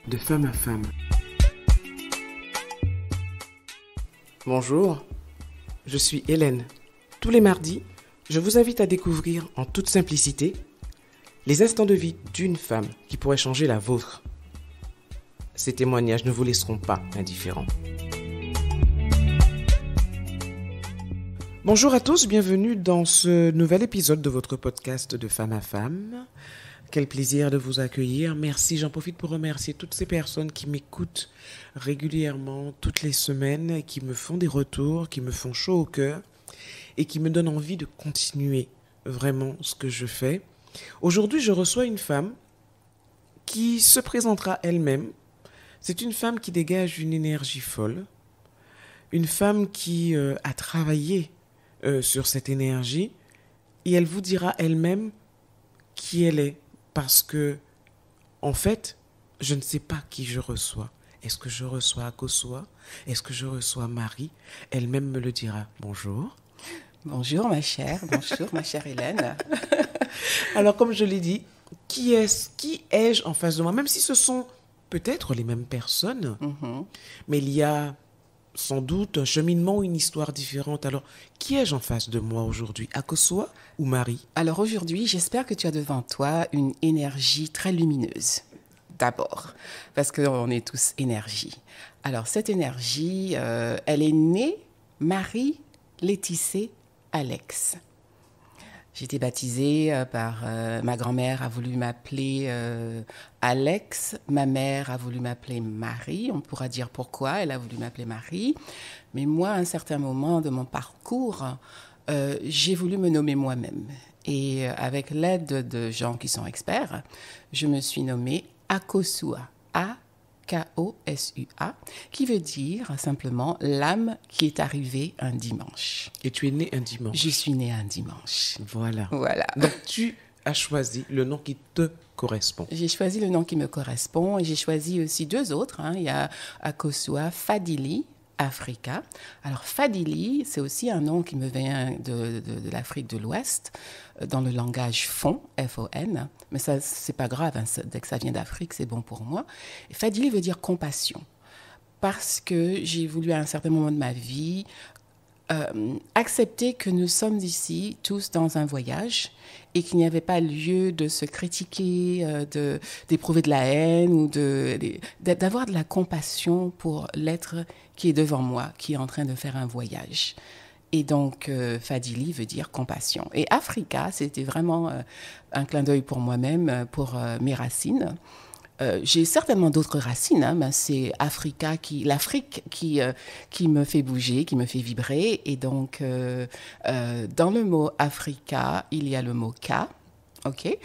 de femme à femme. Bonjour, je suis Hélène. Tous les mardis, je vous invite à découvrir en toute simplicité les instants de vie d'une femme qui pourrait changer la vôtre. Ces témoignages ne vous laisseront pas indifférents. Bonjour à tous, bienvenue dans ce nouvel épisode de votre podcast de femme à femme. Quel plaisir de vous accueillir. Merci, j'en profite pour remercier toutes ces personnes qui m'écoutent régulièrement, toutes les semaines, qui me font des retours, qui me font chaud au cœur et qui me donnent envie de continuer vraiment ce que je fais. Aujourd'hui, je reçois une femme qui se présentera elle-même. C'est une femme qui dégage une énergie folle, une femme qui a travaillé sur cette énergie et elle vous dira elle-même qui elle est parce que, en fait, je ne sais pas qui je reçois. Est-ce que je reçois Akosua? Est-ce que je reçois Marie? Elle-même me le dira. Bonjour. Bonjour ma chère Hélène. Alors, comme je l'ai dit, qui ai-je en face de moi? Même si ce sont peut-être les mêmes personnes, mais il y a sans doute un cheminement ou une histoire différente. Alors, qui ai-je en face de moi aujourd'hui? Akosua ou Marie? Alors aujourd'hui, j'espère que tu as devant toi une énergie très lumineuse. D'abord, parce qu'on est tous énergie. Alors cette énergie, elle est née Marie Laetitia Alex. J'ai été baptisée par ma grand-mère a voulu m'appeler Alex, ma mère a voulu m'appeler Marie, on pourra dire pourquoi elle a voulu m'appeler Marie, mais moi à un certain moment de mon parcours, j'ai voulu me nommer moi-même et avec l'aide de gens qui sont experts, je me suis nommée Akosua, Akosua, qui veut dire simplement l'âme qui est arrivée un dimanche. Et tu es née un dimanche. Je suis née un dimanche. Voilà. Voilà. Donc tu as choisi le nom qui te correspond. J'ai choisi le nom qui me correspond et j'ai choisi aussi deux autres. Il y a Akosua Fadili Africa. Alors Fadili, c'est aussi un nom qui me vient de l'Afrique de l'Ouest, dans le langage Fon, F-O-N. Mais ça, c'est pas grave, dès que ça vient d'Afrique, c'est bon pour moi. Et Fadili veut dire compassion. Parce que j'ai voulu à un certain moment de ma vie accepter que nous sommes ici tous dans un voyage et qu'il n'y avait pas lieu de se critiquer, d'éprouver de la haine ou d'avoir de la compassion pour l'être qui est devant moi, qui est en train de faire un voyage. Et donc, Fadili veut dire compassion. Et Africa, c'était vraiment un clin d'œil pour moi-même, pour mes racines. J'ai certainement d'autres racines, mais c'est l'Afrique qui me fait bouger, qui me fait vibrer. Et donc, dans le mot Africa, il y a le mot Ka, ok?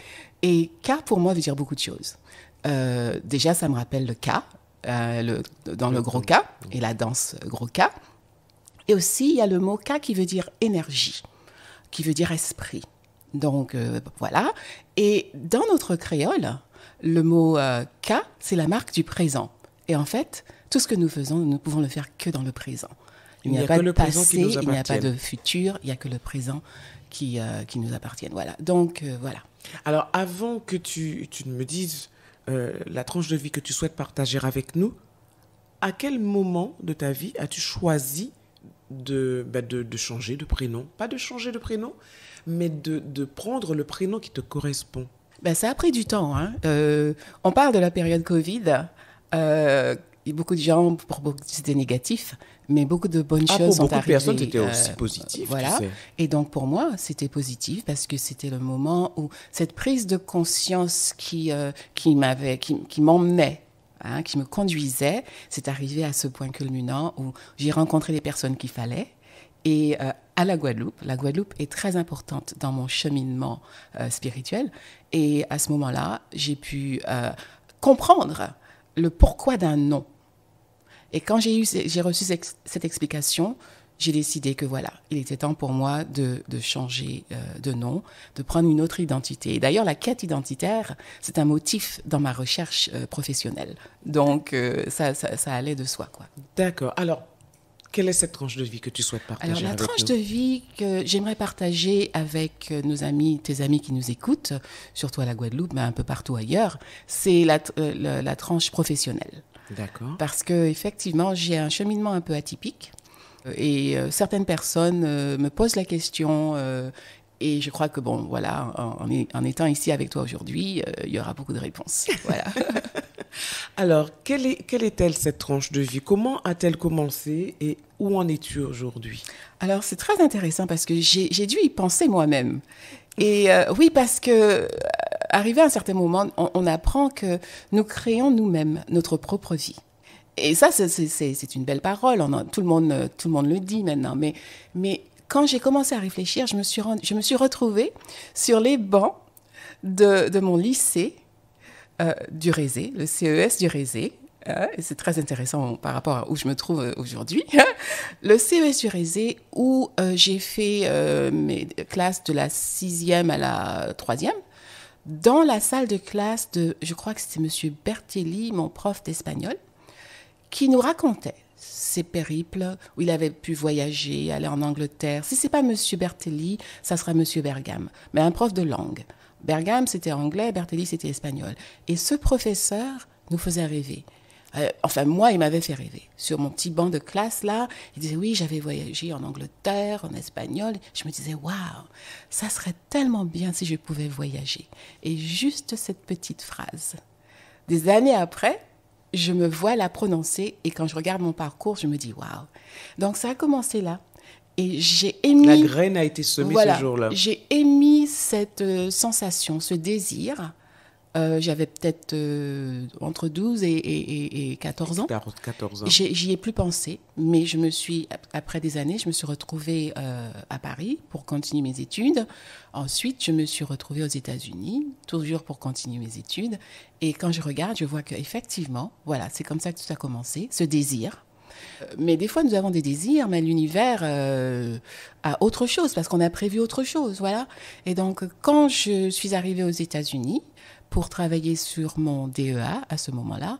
Et Ka, pour moi, veut dire beaucoup de choses. Déjà, ça me rappelle le Ka, dans le gros Ka, et la danse gros Ka. Et aussi, il y a le mot Ka qui veut dire énergie, qui veut dire esprit. Donc, voilà. Et dans notre créole, le mot « Ka », c'est la marque du présent. Et en fait, tout ce que nous faisons, nous ne pouvons le faire que dans le présent. Il n'y a pas de passé, il n'y a pas de futur, il n'y a que le présent qui nous appartiennent. Voilà. Donc, voilà. Alors, avant que tu ne me dises la tranche de vie que tu souhaites partager avec nous, à quel moment de ta vie as-tu choisi de changer de prénom? Pas de changer de prénom, mais de prendre le prénom qui te correspond. Ça a pris du temps. On parle de la période Covid. Beaucoup de gens, pour beaucoup, c'était négatif, mais beaucoup de bonnes choses sont arrivées. Pour beaucoup de personnes, c'était aussi positif. Voilà. Tu sais. Et donc, pour moi, c'était positif parce que c'était le moment où cette prise de conscience qui m'emmenait, qui me conduisait, c'est arrivé à ce point culminant où j'ai rencontré les personnes qu'il fallait. Et à la Guadeloupe est très importante dans mon cheminement spirituel. Et à ce moment-là, j'ai pu comprendre le pourquoi d'un nom. Et quand j'ai reçu cette explication, j'ai décidé que voilà, il était temps pour moi de changer de nom, de prendre une autre identité. Et d'ailleurs, la quête identitaire, c'est un motif dans ma recherche professionnelle. Donc, ça allait de soi, quoi. D'accord. Alors, Quelle est cette tranche de vie que tu souhaites partager avec nous? Alors, la tranche de vie que j'aimerais partager avec nos amis, tes amis qui nous écoutent, surtout à la Guadeloupe, mais un peu partout ailleurs, c'est la tranche professionnelle. D'accord. Parce qu'effectivement, j'ai un cheminement un peu atypique. Et certaines personnes me posent la question, et je crois que, bon, voilà, en étant ici avec toi aujourd'hui, il y aura beaucoup de réponses. Voilà. Alors, quelle est-elle cette tranche de vie? Comment a-t-elle commencé et où en es-tu aujourd'hui? Alors, c'est très intéressant parce que j'ai dû y penser moi-même. Et oui, parce que arrivé à un certain moment, on apprend que nous créons nous-mêmes notre propre vie. Et ça, c'est une belle parole. Tout le monde le dit maintenant. Mais quand j'ai commencé à réfléchir, je me suis retrouvée sur les bancs de mon lycée du Rézé, le CES du Rézé. Et c'est très intéressant par rapport à où je me trouve aujourd'hui. Le CES du Rézé, où j'ai fait mes classes de la 6e à la 3e, dans la salle de classe je crois que c'était Monsieur Bertelli, mon prof d'espagnol, qui nous racontait ses périples, où il avait pu voyager, aller en Angleterre. Si c'est pas Monsieur Bertelli, ça sera Monsieur Bergam, mais un prof de langue. Bergam, c'était anglais, Bertelli, c'était espagnol. Et ce professeur nous faisait rêver. Enfin, moi, il m'avait fait rêver. Sur mon petit banc de classe, là, il disait, oui, j'avais voyagé en Angleterre, en espagnol. Je me disais, waouh, ça serait tellement bien si je pouvais voyager. Et juste cette petite phrase. Des années après, je me vois la prononcer et quand je regarde mon parcours, je me dis, waouh. Donc, ça a commencé là. Et j'ai émis... La graine a été semée ce jour-là. J'ai émis cette sensation, ce désir. J'avais peut-être entre 12 et 14 ans. 14 ans. J'y ai plus pensé, mais après des années, je me suis retrouvée à Paris pour continuer mes études. Ensuite, je me suis retrouvée aux États-Unis, toujours pour continuer mes études. Et quand je regarde, je vois qu'effectivement, voilà, c'est comme ça que tout a commencé, ce désir. Mais des fois, nous avons des désirs, mais l'univers a autre chose, parce qu'on a prévu autre chose, voilà. Et donc, quand je suis arrivée aux États-Unis pour travailler sur mon DEA à ce moment-là,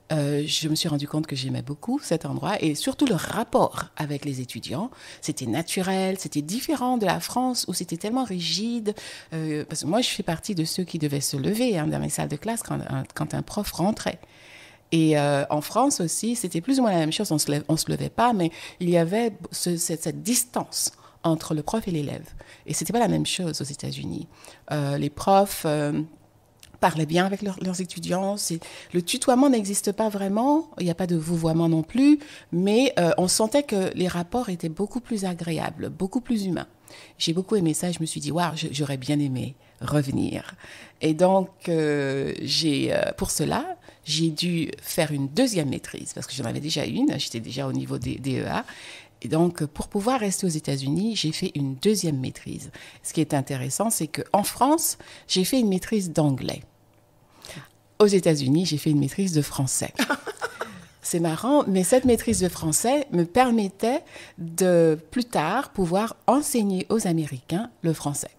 je me suis rendu compte que j'aimais beaucoup cet endroit et surtout le rapport avec les étudiants. C'était naturel, c'était différent de la France où c'était tellement rigide. Parce que moi, je fais partie de ceux qui devaient se lever dans mes salles de classe quand un prof rentrait. Et en France aussi, c'était plus ou moins la même chose. On se levait pas, mais il y avait cette distance entre le prof et l'élève. Et c'était pas la même chose aux États-Unis. Les profs parlaient bien avec leurs étudiants. Le tutoiement n'existe pas vraiment. Il n'y a pas de vouvoiement non plus. Mais on sentait que les rapports étaient beaucoup plus agréables, beaucoup plus humains. J'ai beaucoup aimé ça. Je me suis dit, waouh, j'aurais bien aimé revenir. Et donc, pour cela, j'ai dû faire une deuxième maîtrise parce que j'en avais déjà une. J'étais déjà au niveau des DEA. Et donc, pour pouvoir rester aux États-Unis, j'ai fait une deuxième maîtrise. Ce qui est intéressant, c'est qu'en France, j'ai fait une maîtrise d'anglais. Aux États-Unis, j'ai fait une maîtrise de français. C'est marrant, mais cette maîtrise de français me permettait de, plus tard, pouvoir enseigner aux Américains le français.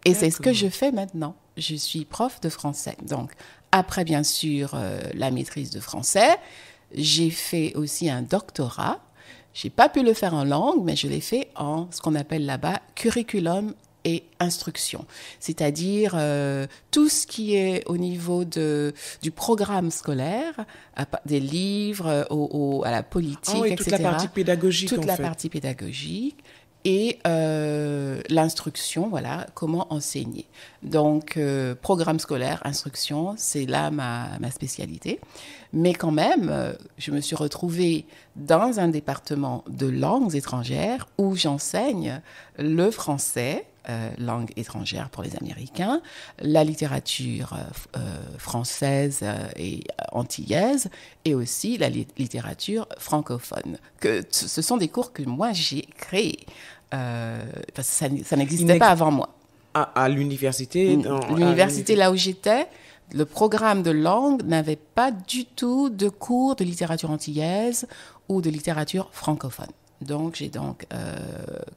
Et c'est ce que je fais maintenant. Je suis prof de français. Donc, après, bien sûr, la maîtrise de français, j'ai fait aussi un doctorat. Je n'ai pas pu le faire en langue, mais je l'ai fait en ce qu'on appelle là-bas curriculum et instruction. C'est-à-dire tout ce qui est au niveau du programme scolaire, des livres, à la politique, et etc. Toute la partie pédagogique, Toute la partie pédagogique. Et l'instruction, voilà, comment enseigner. Donc, programme scolaire, instruction, c'est là ma spécialité. Mais quand même, je me suis retrouvée dans un département de langues étrangères où j'enseigne le français, langue étrangère pour les Américains, la littérature française et antillaise, et aussi la littérature francophone. Ce sont des cours que moi, j'ai créés. Parce que ça n'existait pas avant moi. À l'université L'université, là où j'étais, le programme de langue n'avait pas du tout de cours de littérature antillaise ou de littérature francophone. Donc, j'ai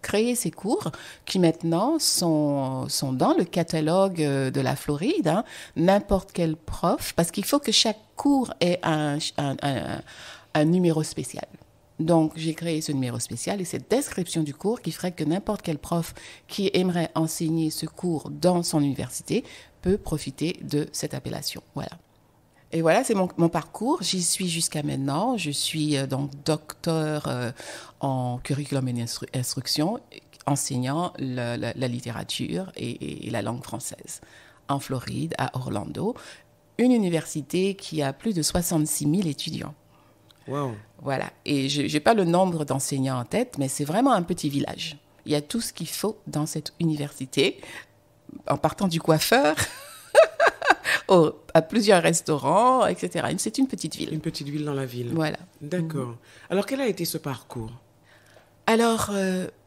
créé ces cours qui maintenant sont dans le catalogue de la Floride. Hein. N'importe quel prof, parce qu'il faut que chaque cours ait un numéro spécial. Donc, j'ai créé ce numéro spécial et cette description du cours qui ferait que n'importe quel prof qui aimerait enseigner ce cours dans son université peut profiter de cette appellation. Voilà. Et voilà, c'est mon parcours. J'y suis jusqu'à maintenant. Je suis donc docteur en curriculum et instruction, enseignant la littérature et la langue française en Floride, à Orlando, une université qui a plus de 66 000 étudiants. Wow. Voilà. Et je n'ai pas le nombre d'enseignants en tête, mais c'est vraiment un petit village. Il y a tout ce qu'il faut dans cette université, en partant du coiffeur à plusieurs restaurants, etc. C'est une petite ville. Une petite ville dans la ville. Voilà. D'accord. Alors, quel a été ce parcours? Alors,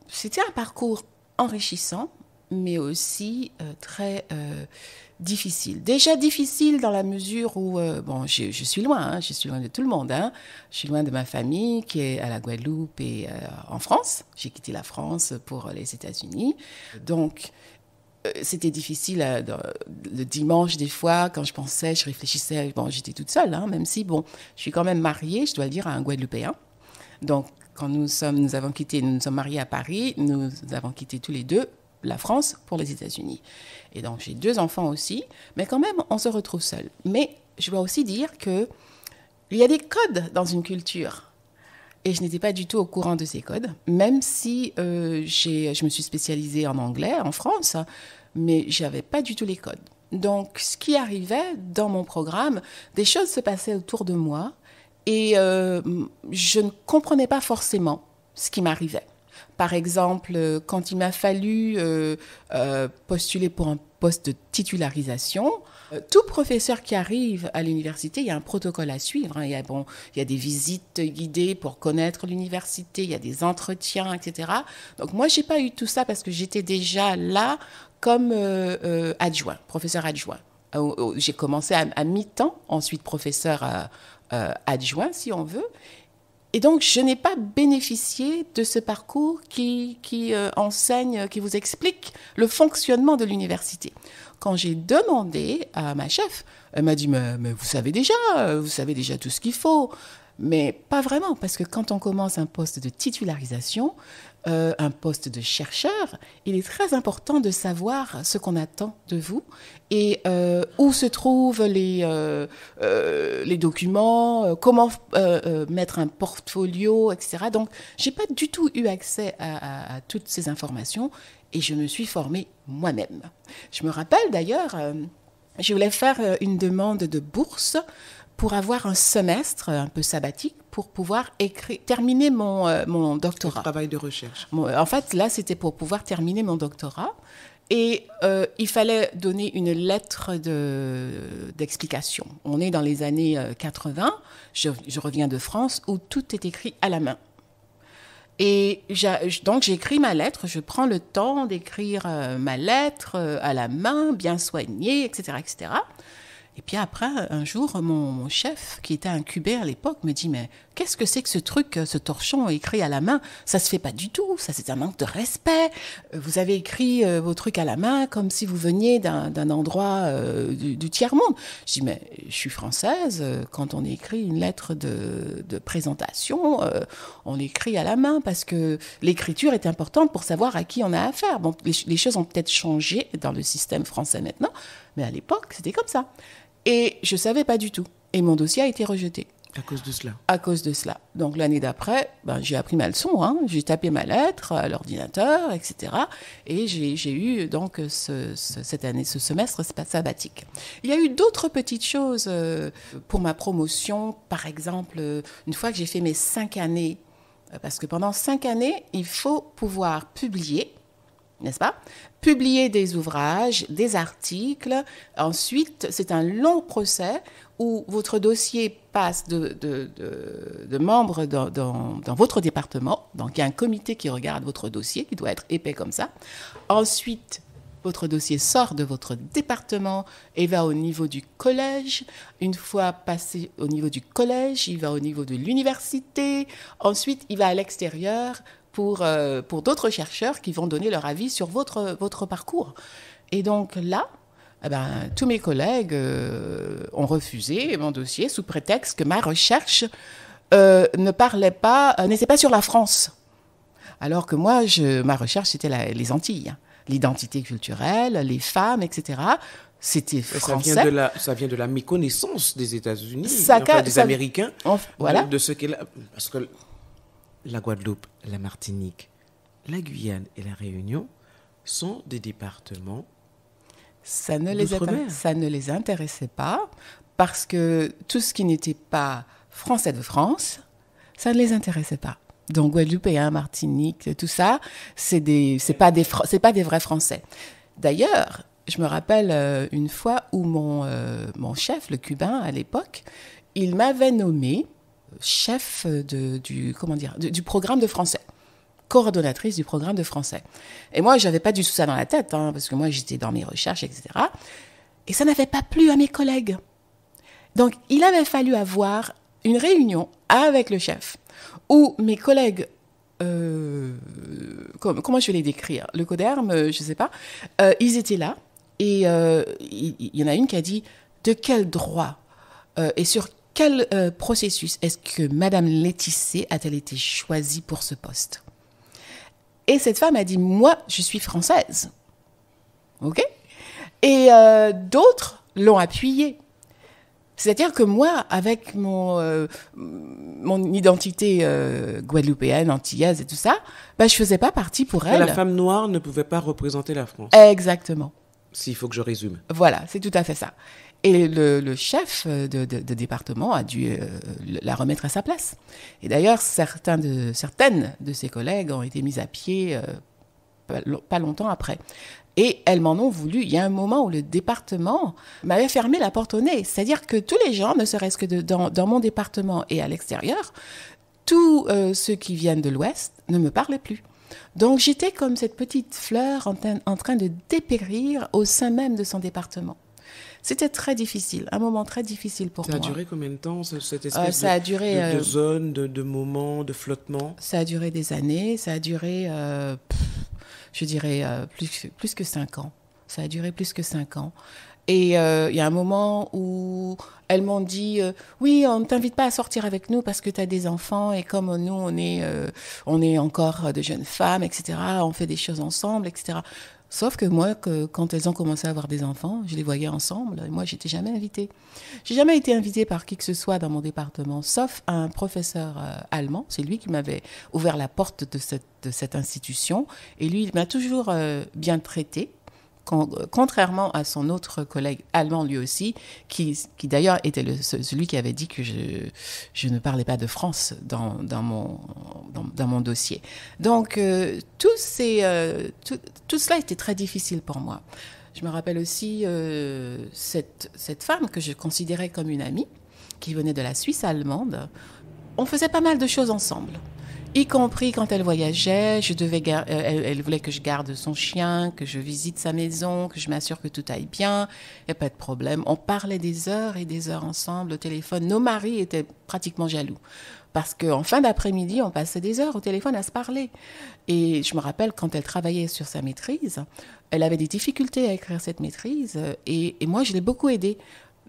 c'était un parcours enrichissant, mais aussi très difficile. Déjà difficile dans la mesure où, je suis loin, je suis loin de tout le monde. Je suis loin de ma famille qui est à la Guadeloupe et en France. J'ai quitté la France pour les États-Unis. Donc, c'était difficile le dimanche, des fois, quand je pensais, je réfléchissais. Bon, j'étais toute seule, même si, je suis quand même mariée, je dois le dire, à un Guadeloupéen. Donc, quand nous sommes mariés à Paris, nous avons quitté tous les deux la France pour les États-Unis. Et donc, j'ai 2 enfants aussi, mais quand même, on se retrouve seul. Mais je dois aussi dire qu'il y a des codes dans une culture. Et je n'étais pas du tout au courant de ces codes, même si je me suis spécialisée en anglais en France, mais je n'avais pas du tout les codes. Donc, ce qui arrivait dans mon programme, des choses se passaient autour de moi et je ne comprenais pas forcément ce qui m'arrivait. Par exemple, quand il m'a fallu postuler pour un poste de titularisation, tout professeur qui arrive à l'université, il y a un protocole à suivre. Il y a des visites guidées pour connaître l'université, il y a des entretiens, etc. Donc moi, je n'ai pas eu tout ça parce que j'étais déjà là comme adjoint, professeur adjoint. J'ai commencé à mi-temps, ensuite professeur adjoint, si on veut. Et donc, je n'ai pas bénéficié de ce parcours qui enseigne, qui vous explique le fonctionnement de l'université. Quand j'ai demandé à ma chef, elle m'a dit, mais vous savez déjà tout ce qu'il faut. Mais pas vraiment, parce que quand on commence un poste de titularisation, un poste de chercheur, il est très important de savoir ce qu'on attend de vous et où se trouvent les documents, comment mettre un portfolio, etc. Donc, je n'ai pas du tout eu accès à toutes ces informations et je me suis formée moi-même. Je me rappelle d'ailleurs, je voulais faire une demande de bourse pour avoir un semestre un peu sabbatique pour pouvoir terminer mon doctorat. Le travail de recherche. En fait, là, c'était pour pouvoir terminer mon doctorat. Et il fallait donner une lettre d'explication. On est dans les années 80. Je reviens de France où tout est écrit à la main. Et donc, j'écris ma lettre. Je prends le temps d'écrire ma lettre à la main, bien soignée, etc., etc. Et puis après, un jour, mon chef, qui était incubé à l'époque, me dit « Mais qu'est-ce que c'est que ce truc, ce torchon écrit à la main? Ça se fait pas du tout, ça c'est un manque de respect. Vous avez écrit vos trucs à la main comme si vous veniez d'un endroit du tiers-monde. » Je dis « Mais je suis française, quand on écrit une lettre de présentation, on l'écrit à la main parce que l'écriture est importante pour savoir à qui on a affaire. » Bon, les choses ont peut-être changé dans le système français maintenant, mais à l'époque, c'était comme ça. Et je ne savais pas du tout. Et mon dossier a été rejeté. À cause de cela? À cause de cela. Donc l'année d'après, j'ai appris ma leçon. J'ai tapé ma lettre à l'ordinateur, etc. Et j'ai eu donc cette année, ce semestre sabbatique. Il y a eu d'autres petites choses pour ma promotion. Par exemple, une fois que j'ai fait mes 5 années, parce que pendant 5 années, il faut pouvoir publier, n'est-ce pas? Publier des ouvrages, des articles. Ensuite, c'est un long procès où votre dossier passe de membres dans votre département. Donc, il y a un comité qui regarde votre dossier, qui doit être épais comme ça. Ensuite, votre dossier sort de votre département et va au niveau du collège. Une fois passé au niveau du collège, il va au niveau de l'université. Ensuite, il va à l'extérieur pour d'autres chercheurs qui vont donner leur avis sur votre parcours. Et donc là, tous mes collègues ont refusé mon dossier sous prétexte que ma recherche n'était pas sur la France. Alors que moi, ma recherche, c'était les Antilles. L'identité culturelle, les femmes, etc. C'était français. Ça vient de la méconnaissance des États-Unis, des Américains, voilà. de ce qu'est parce que la Guadeloupe, la Martinique, la Guyane et la Réunion sont des départements ça ne les intéressait pas parce que tout ce qui n'était pas français de France, ça ne les intéressait pas. Donc Guadeloupéen, Martinique, tout ça, c'est pas des vrais Français. D'ailleurs, je me rappelle une fois où mon chef, le Cubain à l'époque, il m'avait nommé chef du programme de français, coordonnatrice du programme de français. Et moi, j'avais pas du tout ça dans la tête, parce que moi, j'étais dans mes recherches, etc. Et ça n'avait pas plu à mes collègues. Donc, il avait fallu avoir une réunion avec le chef, où mes collègues, comment je vais les décrire? Le coderme, je sais pas, ils étaient là, et il y en a une qui a dit, de quel droit et sur quel processus est-ce que Madame Laetitia a-t-elle été choisie pour ce poste? Et cette femme a dit, moi, je suis française. OK? Et d'autres l'ont appuyée. C'est-à-dire que moi, avec mon identité guadeloupéenne, antillaise et tout ça, je faisais pas partie pour elle. La femme noire ne pouvait pas représenter la France. Exactement. S'il faut que je résume. Voilà, c'est tout à fait ça. Et le chef de département a dû la remettre à sa place. Et d'ailleurs, certaines de ses collègues ont été mises à pied pas longtemps après. Et elles m'en ont voulu. Il y a un moment où le département m'avait fermé la porte au nez. C'est-à-dire que tous les gens, ne serait-ce que dans mon département et à l'extérieur, tous ceux qui viennent de l'Ouest ne me parlaient plus. Donc j'étais comme cette petite fleur en train de dépérir au sein même de son département. C'était très difficile, un moment très difficile pour moi. Ça a duré combien de temps, cette espèce de zone, de moment, de flottement? Ça a duré des années, ça a duré, je dirais, plus que 5 ans. Ça a duré plus que 5 ans. Et il y a un moment où elles m'ont dit oui, on ne t'invite pas à sortir avec nous parce que tu as des enfants et comme nous, on est encore de jeunes femmes, etc., on fait des choses ensemble, etc. Sauf que moi, quand elles ont commencé à avoir des enfants, je les voyais ensemble et moi, je n'étais jamais invitée. Je n'ai jamais été invitée par qui que ce soit dans mon département, sauf un professeur allemand. C'est lui qui m'avait ouvert la porte de cette institution et lui, il m'a toujours bien traitée. Contrairement à son autre collègue allemand lui aussi, qui d'ailleurs était celui qui avait dit que je ne parlais pas de France dans mon dossier. Donc tout cela était très difficile pour moi. Je me rappelle aussi cette femme que je considérais comme une amie, qui venait de la Suisse allemande. On faisait pas mal de choses ensemble. Y compris quand elle voyageait, elle voulait que je garde son chien, que je visite sa maison, que je m'assure que tout aille bien, il n'y a pas de problème. On parlait des heures et des heures ensemble au téléphone. Nos maris étaient pratiquement jaloux parce qu'en fin d'après-midi, on passait des heures au téléphone à se parler. Et je me rappelle quand elle travaillait sur sa maîtrise, elle avait des difficultés à écrire cette maîtrise et moi, je l'ai beaucoup aidée.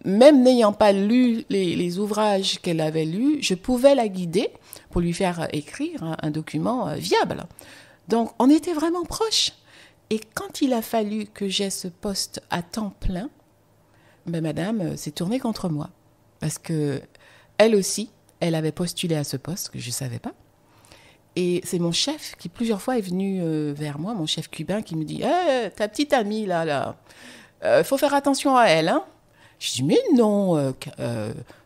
Même n'ayant pas lu les ouvrages qu'elle avait lus, je pouvais la guider pour lui faire écrire un document viable. Donc, on était vraiment proches. Et quand il a fallu que j'aie ce poste à temps plein, madame s'est tournée contre moi. Parce que elle aussi, elle avait postulé à ce poste que je ne savais pas. Et c'est mon chef qui, plusieurs fois, est venu vers moi, mon chef cubain, qui me dit hey, « ta petite amie, là, faut faire attention à elle, hein ?» Je dis, mais non,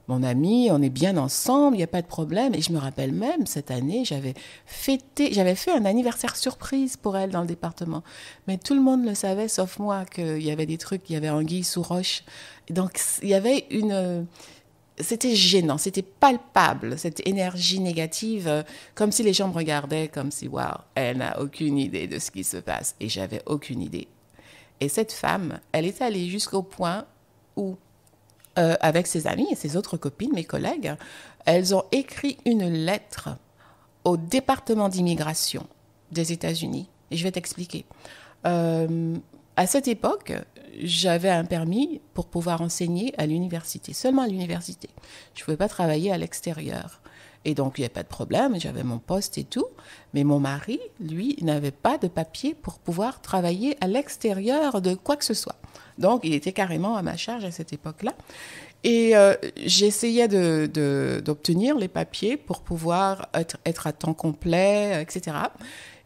mon ami, on est bien ensemble, il n'y a pas de problème. Et je me rappelle même, cette année, j'avais fait un anniversaire surprise pour elle dans le département. Mais tout le monde le savait, sauf moi, qu'il y avait des trucs, il y avait anguille sous roche. Et donc, il y avait c'était gênant, c'était palpable, cette énergie négative, comme si les gens me regardaient, comme si, waouh, elle n'a aucune idée de ce qui se passe. Et j'avais aucune idée. Et cette femme, elle est allée jusqu'au point où, avec ses amis et ses autres copines, mes collègues, elles ont écrit une lettre au département d'immigration des États-Unis. Et je vais t'expliquer. À cette époque, j'avais un permis pour pouvoir enseigner à l'université, seulement à l'université. Je ne pouvais pas travailler à l'extérieur. Et donc, il n'y avait pas de problème, j'avais mon poste et tout. Mais mon mari, lui, n'avait pas de papier pour pouvoir travailler à l'extérieur de quoi que ce soit. Donc, il était carrément à ma charge à cette époque-là. Et j'essayais d'obtenir les papiers pour pouvoir être à temps complet, etc.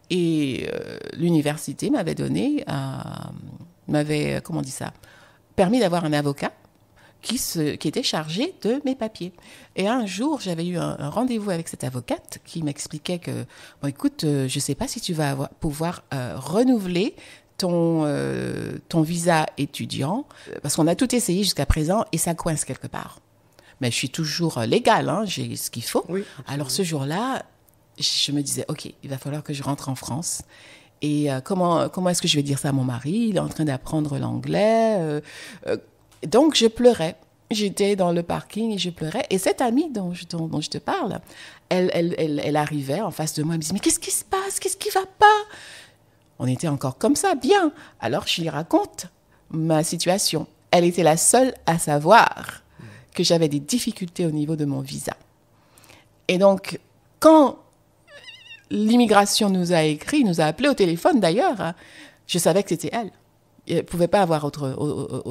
Et l'université m'avait, comment on dit ça, permis d'avoir un avocat qui était chargé de mes papiers. Et un jour, j'avais eu un rendez-vous avec cette avocate qui m'expliquait que, bon, écoute, je ne sais pas si tu vas pouvoir renouveler ton visa étudiant, parce qu'on a tout essayé jusqu'à présent et ça coince quelque part. Mais je suis toujours légale, hein, j'ai ce qu'il faut. Oui, alors ce jour-là, je me disais, OK, il va falloir que je rentre en France. Et comment est-ce que je vais dire ça à mon mari? Il est en train d'apprendre l'anglais. Donc, je pleurais. J'étais dans le parking et je pleurais. Et cette amie dont je te parle, elle arrivait en face de moi. Elle me disait, mais qu'est-ce qui se passe? Qu'est-ce qui ne va pas? On était encore comme ça, bien. Alors, je lui raconte ma situation. Elle était la seule à savoir que j'avais des difficultés au niveau de mon visa. Et donc, quand l'immigration nous a écrit, nous a appelé au téléphone d'ailleurs, je savais que c'était elle. Il ne pouvait pas avoir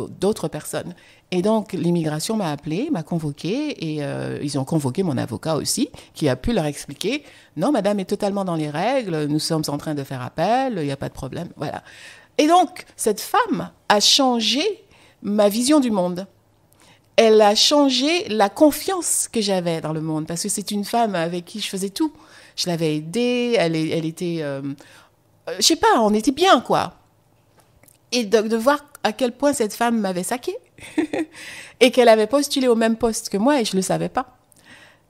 d'autres personnes. Et donc, l'immigration m'a appelé, m'a convoqué, et ils ont convoqué mon avocat aussi, qui a pu leur expliquer, non, madame est totalement dans les règles, nous sommes en train de faire appel, il n'y a pas de problème, voilà. Et donc, cette femme a changé ma vision du monde. Elle a changé la confiance que j'avais dans le monde, parce que c'est une femme avec qui je faisais tout. Je l'avais aidée, elle était... je sais pas, on était bien, quoi. Et de voir à quel point cette femme m'avait saquée et qu'elle avait postulé au même poste que moi et je ne le savais pas.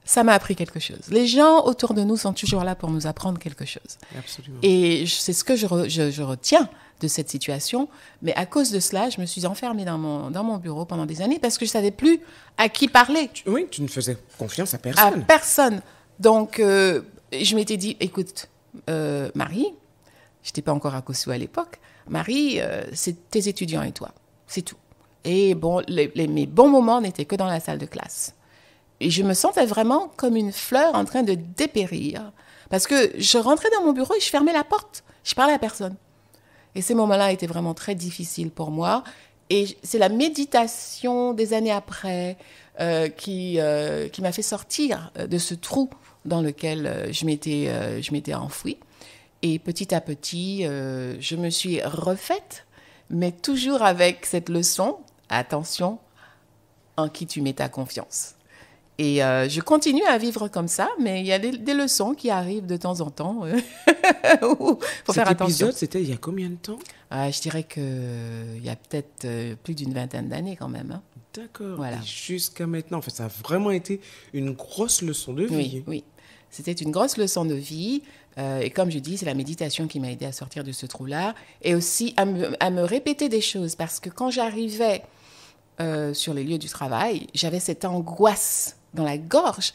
Ça m'a appris quelque chose. Les gens autour de nous sont toujours là pour nous apprendre quelque chose. Absolument. Et c'est ce que je retiens de cette situation. Mais à cause de cela, je me suis enfermée dans mon bureau pendant des années parce que je ne savais plus à qui parler. Oui, tu ne faisais confiance à personne. À personne. Donc, je m'étais dit, écoute, Marie, je n'étais pas encore à COSU à l'époque, Marie, c'est tes étudiants et toi, c'est tout. Et bon, mes bons moments n'étaient que dans la salle de classe. Et je me sentais vraiment comme une fleur en train de dépérir. Parce que je rentrais dans mon bureau et je fermais la porte. Je parlais à personne. Et ces moments-là étaient vraiment très difficiles pour moi. Et c'est la méditation des années après qui m'a fait sortir de ce trou dans lequel je m'étais enfouie. Et petit à petit, je me suis refaite, mais toujours avec cette leçon, attention, en qui tu mets ta confiance. Et je continue à vivre comme ça, mais il y a des leçons qui arrivent de temps en temps. Faut faire attention. Cet épisode, c'était il y a combien de temps? Je dirais qu'il y a peut-être plus d'une vingtaine d'années quand même. Hein. D'accord. Voilà. Et jusqu'à maintenant, en fait, ça a vraiment été une grosse leçon de vie. Oui. C'était une grosse leçon de vie. Et comme je dis, c'est la méditation qui m'a aidée à sortir de ce trou-là. Et aussi à me répéter des choses. Parce que quand j'arrivais sur les lieux du travail, j'avais cette angoisse dans la gorge.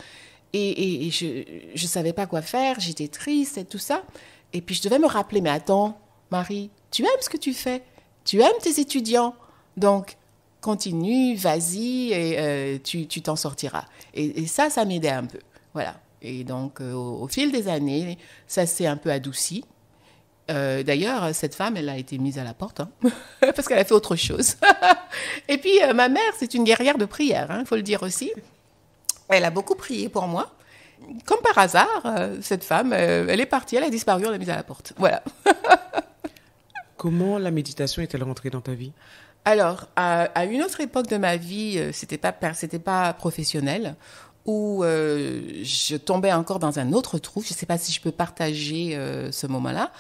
Et je ne savais pas quoi faire. J'étais triste et tout ça. Et puis je devais me rappeler, mais attends, Marie, tu aimes ce que tu fais. Tu aimes tes étudiants. Donc, continue, vas-y et tu t'en sortiras. Et ça m'aidait un peu. Voilà. Et donc, au fil des années, ça s'est un peu adouci. D'ailleurs, cette femme, elle a été mise à la porte, hein, parce qu'elle a fait autre chose. Et puis, ma mère, c'est une guerrière de prière, il faut le dire aussi. Elle a beaucoup prié pour moi. Comme par hasard, cette femme, elle est partie, elle a disparu, on l'a mise à la porte. Voilà. Comment la méditation est-elle rentrée dans ta vie? Alors, à une autre époque de ma vie, c'était pas professionnel, où je tombais encore dans un autre trou. Je ne sais pas si je peux partager ce moment-là.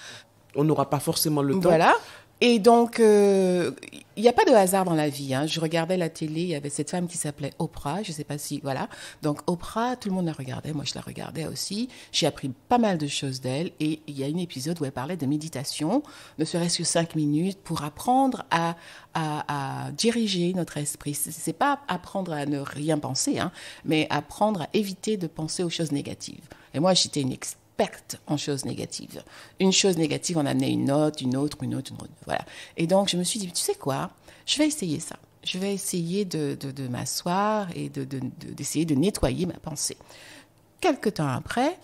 On n'aura pas forcément le temps. Voilà. Et donc, il n'y a pas de hasard dans la vie. Hein. Je regardais la télé, il y avait cette femme qui s'appelait Oprah, je ne sais pas si... Voilà. Donc, Oprah, tout le monde la regardait, moi je la regardais aussi. J'ai appris pas mal de choses d'elle. Et il y a un épisode où elle parlait de méditation, ne serait-ce que 5 minutes, pour apprendre à diriger notre esprit. Ce n'est pas apprendre à ne rien penser, hein, mais apprendre à éviter de penser aux choses négatives. Et moi, j'étais une experte en choses négatives. Une chose négative, on amenait une autre. Voilà. Et donc, je me suis dit, tu sais quoi, je vais essayer ça. Je vais essayer de m'asseoir et d'essayer de nettoyer ma pensée. quelque temps après,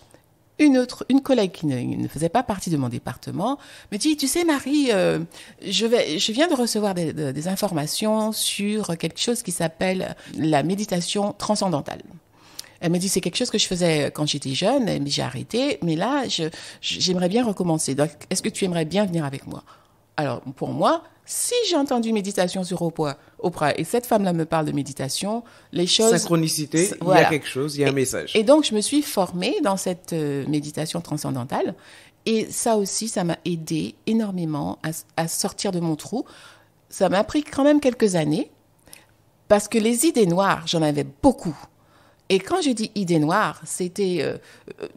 une collègue qui ne faisait pas partie de mon département me dit, tu sais Marie, je viens de recevoir des informations sur quelque chose qui s'appelle la méditation transcendantale. Elle me dit, c'est quelque chose que je faisais quand j'étais jeune, mais j'ai arrêté, mais là, j'aimerais bien recommencer. Donc, est-ce que tu aimerais bien venir avec moi? Alors, pour moi, si j'ai entendu méditation sur Oprah, et cette femme-là me parle de méditation, les choses... Synchronicité, voilà. Il y a quelque chose, il y a un message. Et donc, je me suis formée dans cette méditation transcendantale. Et ça aussi, ça m'a aidé énormément à sortir de mon trou. Ça m'a pris quand même quelques années, parce que les idées noires, j'en avais beaucoup. Et quand je dis idée noire, c'était,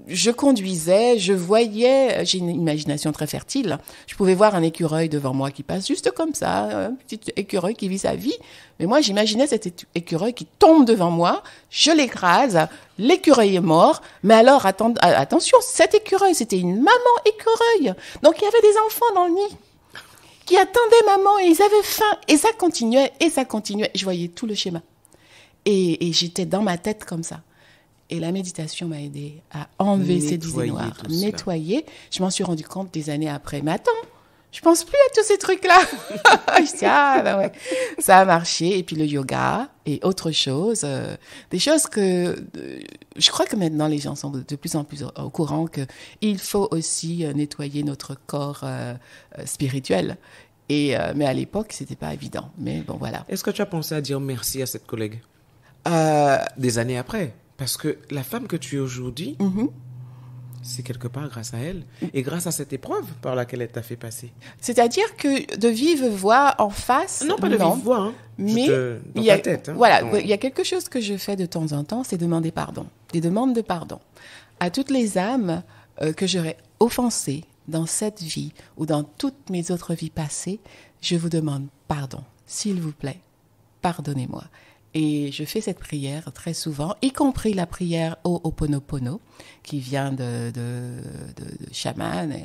je conduisais, je voyais, j'ai une imagination très fertile. Je pouvais voir un écureuil devant moi qui passe juste comme ça, un petit écureuil qui vit sa vie. Mais moi, j'imaginais cet écureuil qui tombe devant moi, je l'écrase, l'écureuil est mort. Mais alors, attention, cet écureuil, c'était une maman écureuil. Donc, il y avait des enfants dans le nid qui attendaient maman et ils avaient faim. Et ça continuait, et ça continuait. Je voyais tout le schéma. Et j'étais dans ma tête comme ça. Et la méditation m'a aidé à enlever ces idées noires, nettoyer. Je m'en suis rendu compte des années après. Mais attends, je pense plus à tous ces trucs-là. Je dis, ben ouais, ça a marché. Et puis le yoga et autre chose. Des choses que je crois que maintenant les gens sont de plus en plus au courant qu'il faut aussi nettoyer notre corps spirituel. Mais à l'époque, c'était pas évident. Mais bon, voilà. Est-ce que tu as pensé à dire merci à cette collègue des années après? Parce que la femme que tu es aujourd'hui, c'est quelque part grâce à elle et grâce à cette épreuve par laquelle elle t'a fait passer. C'est-à-dire que de vive voix en face... Non, pas de vive voix, hein. Mais dans ta tête. Hein. Voilà, il y a quelque chose que je fais de temps en temps, c'est demander pardon. Des demandes de pardon. À toutes les âmes que j'aurais offensées dans cette vie ou dans toutes mes autres vies passées, je vous demande pardon. S'il vous plaît, pardonnez-moi. Et je fais cette prière très souvent, y compris la prière Ho'oponopono, qui vient de chaman.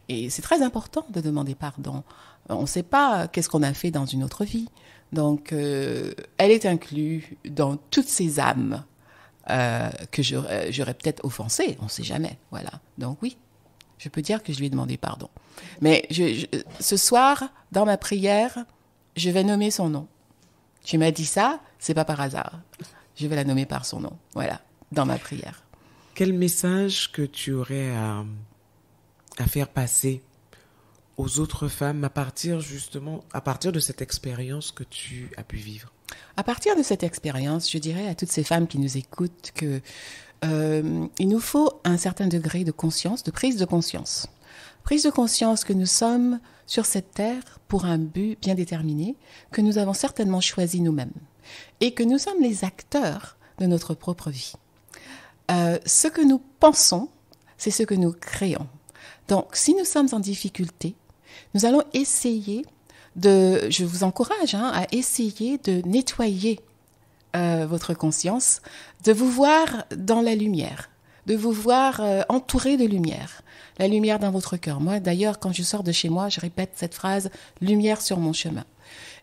Et c'est très important de demander pardon. On ne sait pas qu'est-ce qu'on a fait dans une autre vie. Donc, elle est inclue dans toutes ces âmes que j'aurais peut-être offensées. On ne sait jamais. Voilà. Donc oui, je peux dire que je lui ai demandé pardon. Mais ce soir, dans ma prière, je vais nommer son nom. Tu m'as dit ça, c'est pas par hasard. Je vais la nommer par son nom, voilà, dans ma prière. Quel message que tu aurais à faire passer aux autres femmes à partir de cette expérience que tu as pu vivre? À partir de cette expérience, je dirais à toutes ces femmes qui nous écoutent que il nous faut un certain degré de conscience, de prise de conscience. Prise de conscience que nous sommes sur cette terre pour un but bien déterminé, que nous avons certainement choisi nous-mêmes et que nous sommes les acteurs de notre propre vie. Ce que nous pensons, c'est ce que nous créons. Donc, si nous sommes en difficulté, nous allons essayer je vous encourage à essayer de nettoyer votre conscience, de vous voir dans la lumière, de vous voir entouré de lumière. La lumière dans votre cœur. Moi, d'ailleurs, quand je sors de chez moi, je répète cette phrase, lumière sur mon chemin.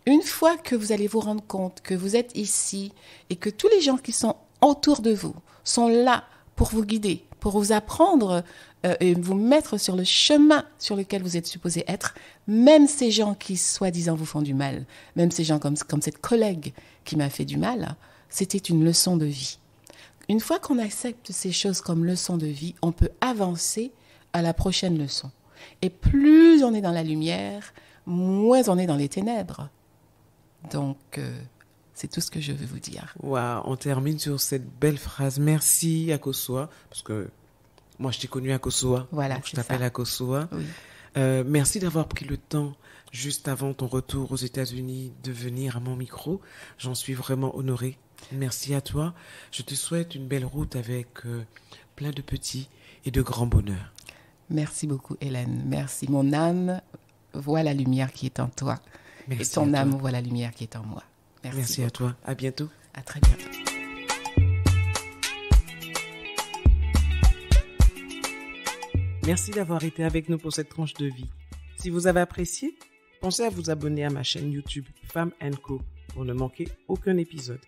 Une fois que vous allez vous rendre compte que vous êtes ici et que tous les gens qui sont autour de vous sont là pour vous guider, pour vous apprendre et vous mettre sur le chemin sur lequel vous êtes supposé être, même ces gens qui, soi-disant, vous font du mal, même ces gens comme cette collègue qui m'a fait du mal, c'était une leçon de vie. Une fois qu'on accepte ces choses comme leçon de vie, on peut avancer à la prochaine leçon. Et plus on est dans la lumière, moins on est dans les ténèbres. Donc, c'est tout ce que je veux vous dire. Waouh, on termine sur cette belle phrase. Merci Akosua, parce que moi je t'ai connu Akosua. Voilà, donc je t'appelle Akosua. Oui. Merci d'avoir pris le temps, juste avant ton retour aux États-Unis, de venir à mon micro. J'en suis vraiment honorée. Merci à toi. Je te souhaite une belle route avec plein de petits et de grands bonheurs. Merci beaucoup, Hélène. Merci. Mon âme voit la lumière qui est en toi. Merci et ton âme voit la lumière qui est en moi. Merci à toi. À bientôt. À très bientôt. Merci d'avoir été avec nous pour cette tranche de vie. Si vous avez apprécié, pensez à vous abonner à ma chaîne YouTube Femme & Co pour ne manquer aucun épisode.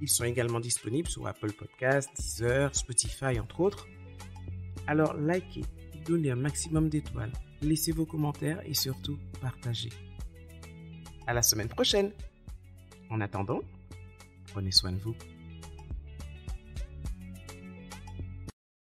Ils sont également disponibles sur Apple Podcasts, Deezer, Spotify, entre autres. Alors, likez, donnez un maximum d'étoiles, laissez vos commentaires et surtout, partagez. À la semaine prochaine. En attendant, prenez soin de vous.